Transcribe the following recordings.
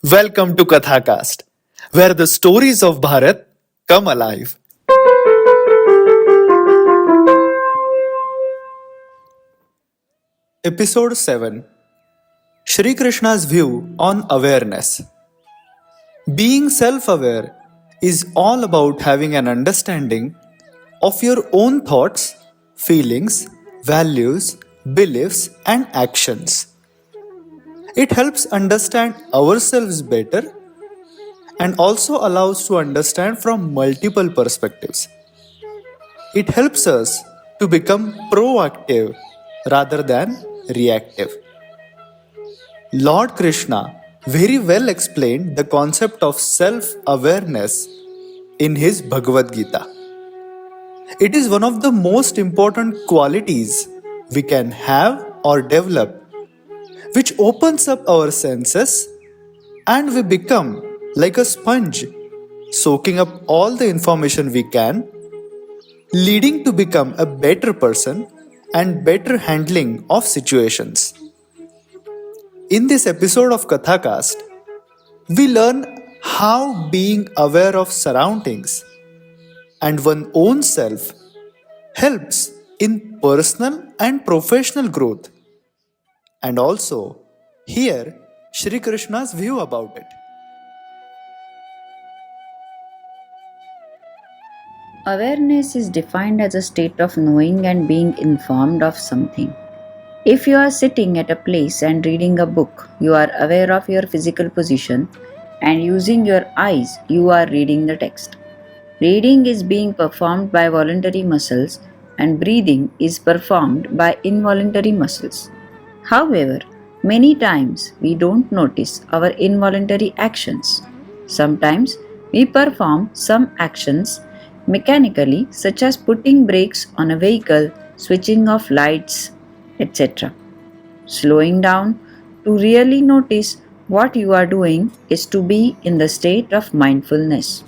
Welcome to Kathakast, where the stories of Bharat come alive. Episode 7, Shri Krishna's view on awareness. Being self-aware is all about having an understanding of your own thoughts, feelings, values, beliefs and actions. It helps understand ourselves better and also allows to understand from multiple perspectives. It helps us to become proactive rather than reactive. Lord Krishna very well explained the concept of self awareness in his Bhagavad Gita. It is one of the most important qualities we can have or develop, which opens up our senses and we become like a sponge, soaking up all the information we can, leading to become a better person and better handling of situations. In this episode of Kathakast, we learn how being aware of surroundings and one's own self helps in personal and professional growth, and also hear Shri Krishna's view about it. Awareness is defined as a state of knowing and being informed of something. If you are sitting at a place and reading a book, you are aware of your physical position, and using your eyes, you are reading the text. Reading is being performed by voluntary muscles, and breathing is performed by involuntary muscles. However, many times we don't notice our involuntary actions. Sometimes we perform some actions mechanically, such as putting brakes on a vehicle, switching off lights, etc. Slowing down to really notice what you are doing is to be in the state of mindfulness.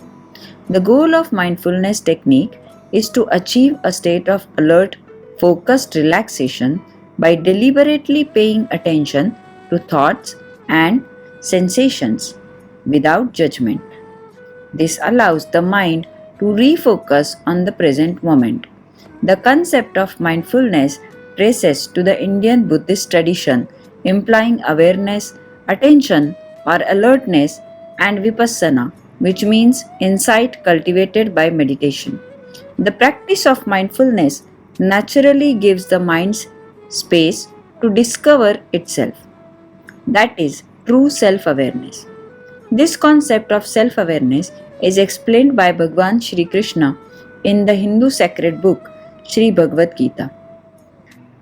The goal of mindfulness technique is to achieve a state of alert, focused relaxation by deliberately paying attention to thoughts and sensations without judgment. This allows the mind to refocus on the present moment. The concept of mindfulness traces to the Indian Buddhist tradition, implying awareness, attention or alertness, and vipassana, which means insight cultivated by meditation. The practice of mindfulness naturally gives the mind space to discover itself. That is true self awareness. This concept of self awareness is explained by Bhagwan Shri Krishna in the Hindu sacred book Shri Bhagavad Gita.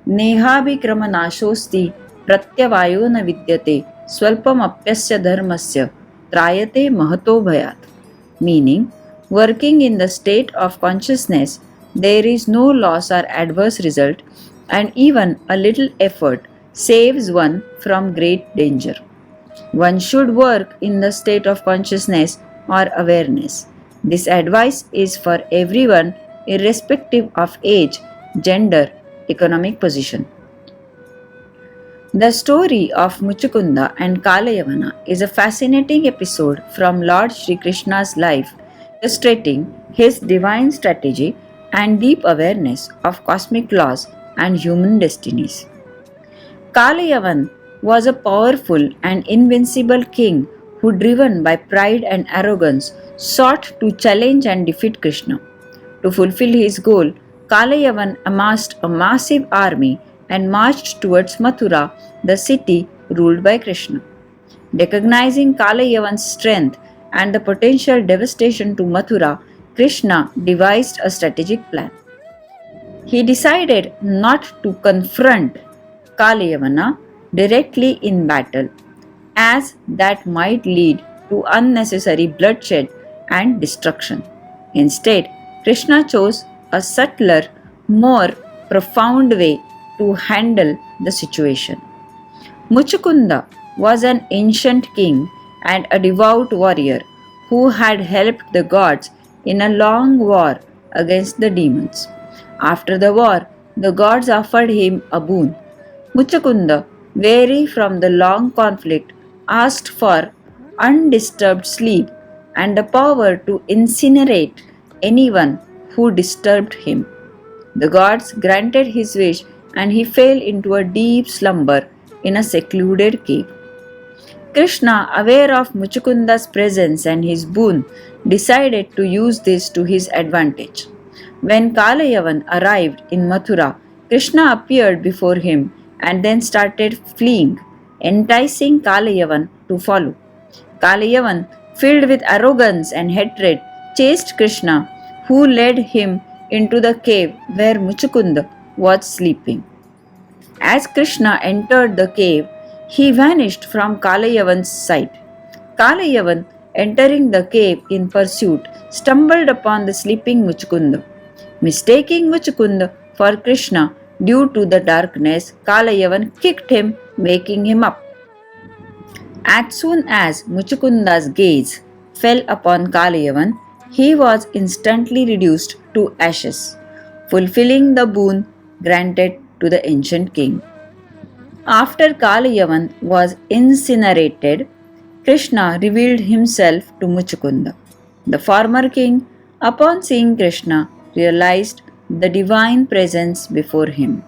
नेहाभिक्रमनाशोऽस्ति प्रत्यवायो न विद्यते स्वल्पमप्यस्य धर्मस्य त्रायते महतो भयात्. Meaning, working in the state of consciousness, there is no loss or adverse result, and even a little effort saves one from great danger. One should work in the state of consciousness or awareness. This advice is for everyone, irrespective of age, gender, economic position. The story of Muchukunda and Kalayavana is a fascinating episode from Lord Shri Krishna's life, illustrating his divine strategy and deep awareness of cosmic laws and human destinies. Kalayavan was a powerful and invincible king who, driven by pride and arrogance, sought to challenge and defeat Krishna. To fulfill his goal, Kalayavan amassed a massive army and marched towards Mathura, the city ruled by Krishna. Recognizing Kalayavan's strength and the potential devastation to Mathura, Krishna devised a strategic plan. He decided not to confront Kalayavana directly in battle, as that might lead to unnecessary bloodshed and destruction. Instead, Krishna chose a subtler, more profound way to handle the situation. Muchukunda was an ancient king and a devout warrior who had helped the gods in a long war against the demons. After the war, the gods offered him a boon. Muchukunda, weary from the long conflict, asked for undisturbed sleep and the power to incinerate anyone who disturbed him. The gods granted his wish and he fell into a deep slumber in a secluded cave. Krishna, aware of Muchukunda's presence and his boon, decided to use this to his advantage. When Kalayavan arrived in Mathura, Krishna appeared before him and then started fleeing, enticing Kalayavan to follow. Kalayavan, filled with arrogance and hatred, chased Krishna, who led him into the cave where Muchukunda was sleeping. As Krishna entered the cave, he vanished from Kalayavan's sight. Kalayavan, entering the cave in pursuit, stumbled upon the sleeping Muchukunda. Mistaking Muchukunda for Krishna due to the darkness, Kalayavan kicked him, waking him up. As soon as Muchukunda's gaze fell upon Kalayavan, he was instantly reduced to ashes, fulfilling the boon granted to the ancient king. After Kalayavan was incinerated, Krishna revealed himself to Muchukunda. The former king, upon seeing Krishna, realized the divine presence before him.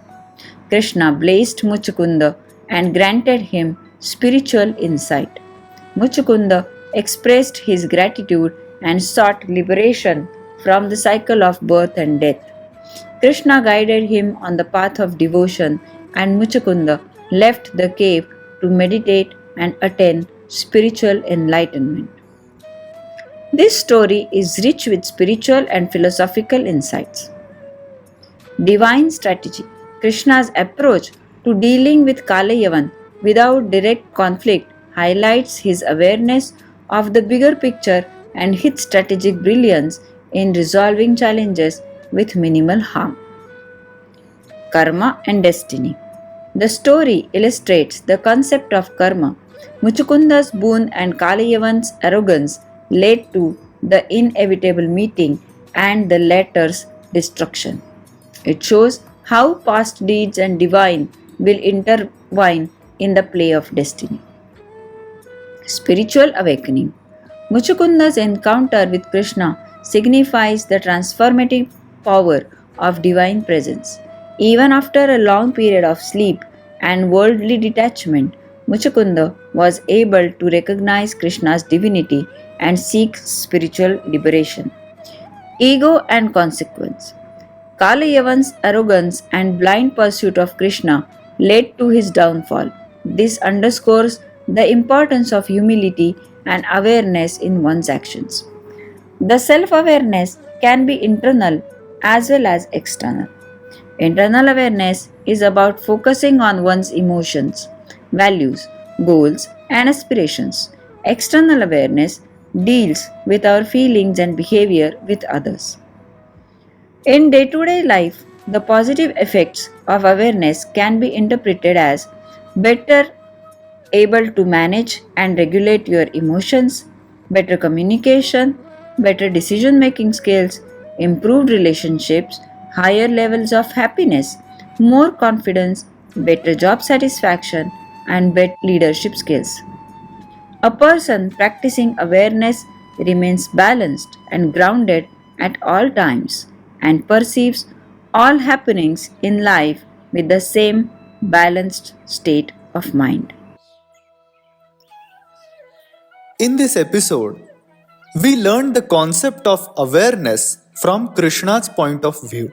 Krishna blessed Muchukunda and granted him spiritual insight. Muchukunda expressed his gratitude and sought liberation from the cycle of birth and death. Krishna guided him on the path of devotion, and Muchukunda left the cave to meditate and attain spiritual enlightenment. This story is rich with spiritual and philosophical insights. Divine strategy. Krishna's approach to dealing with Kalayavan without direct conflict highlights his awareness of the bigger picture and his strategic brilliance in resolving challenges with minimal harm. Karma and destiny. The story illustrates the concept of karma. Muchukunda's boon and Kalayavan's arrogance led to the inevitable meeting and the latter's destruction. It shows how past deeds and divine will intertwine in the play of destiny. Spiritual awakening. Muchukunda's encounter with Krishna signifies the transformative power of divine presence. Even after a long period of sleep and worldly detachment, Muchukunda was able to recognize Krishna's divinity and seek spiritual liberation. Ego and consequence. Kalayavan's arrogance and blind pursuit of Krishna led to his downfall. This underscores the importance of humility and awareness in one's actions. The self awareness can be internal as well as external. Internal awareness is about focusing on one's emotions, values, goals, and aspirations. External awareness deals with our feelings and behavior with others. In day to day life, the positive effects of awareness can be interpreted as better able to manage and regulate your emotions, better communication, better decision making skills, improved relationships, higher levels of happiness, more confidence, better job satisfaction, and better leadership skills. A person practicing awareness remains balanced and grounded at all times and perceives all happenings in life with the same balanced state of mind. In this episode, we learned the concept of awareness from Krishna's point of view.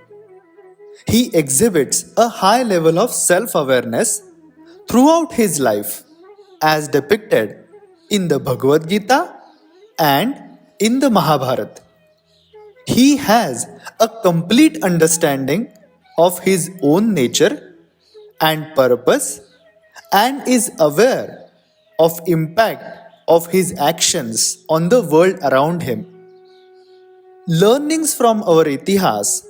He exhibits a high level of self awareness throughout his life, as depicted in the Bhagavad Gita and in the Mahabharata. He has a complete understanding of his own nature and purpose and is aware of impact of his actions on the world around him. Learnings from our itihas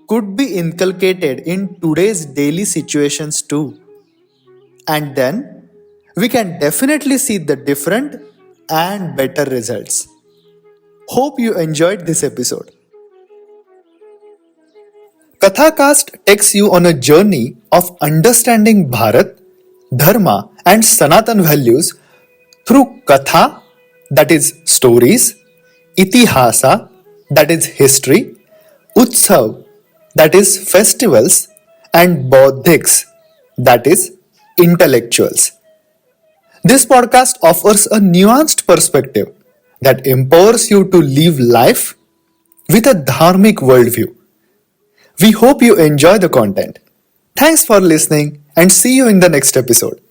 could be inculcated in today's daily situations too. And then we can definitely see the different and better results. Hope you enjoyed this episode. Kathacast takes you on a journey of understanding Bharat, Dharma, and Sanatan values through Katha, that is stories, itihasa, that is history, utsav, that is festivals, and bodhiks, that is intellectuals. This podcast offers a nuanced perspective that empowers you to live life with a dharmic worldview. We hope you enjoy the content. Thanks for listening and see you in the next episode.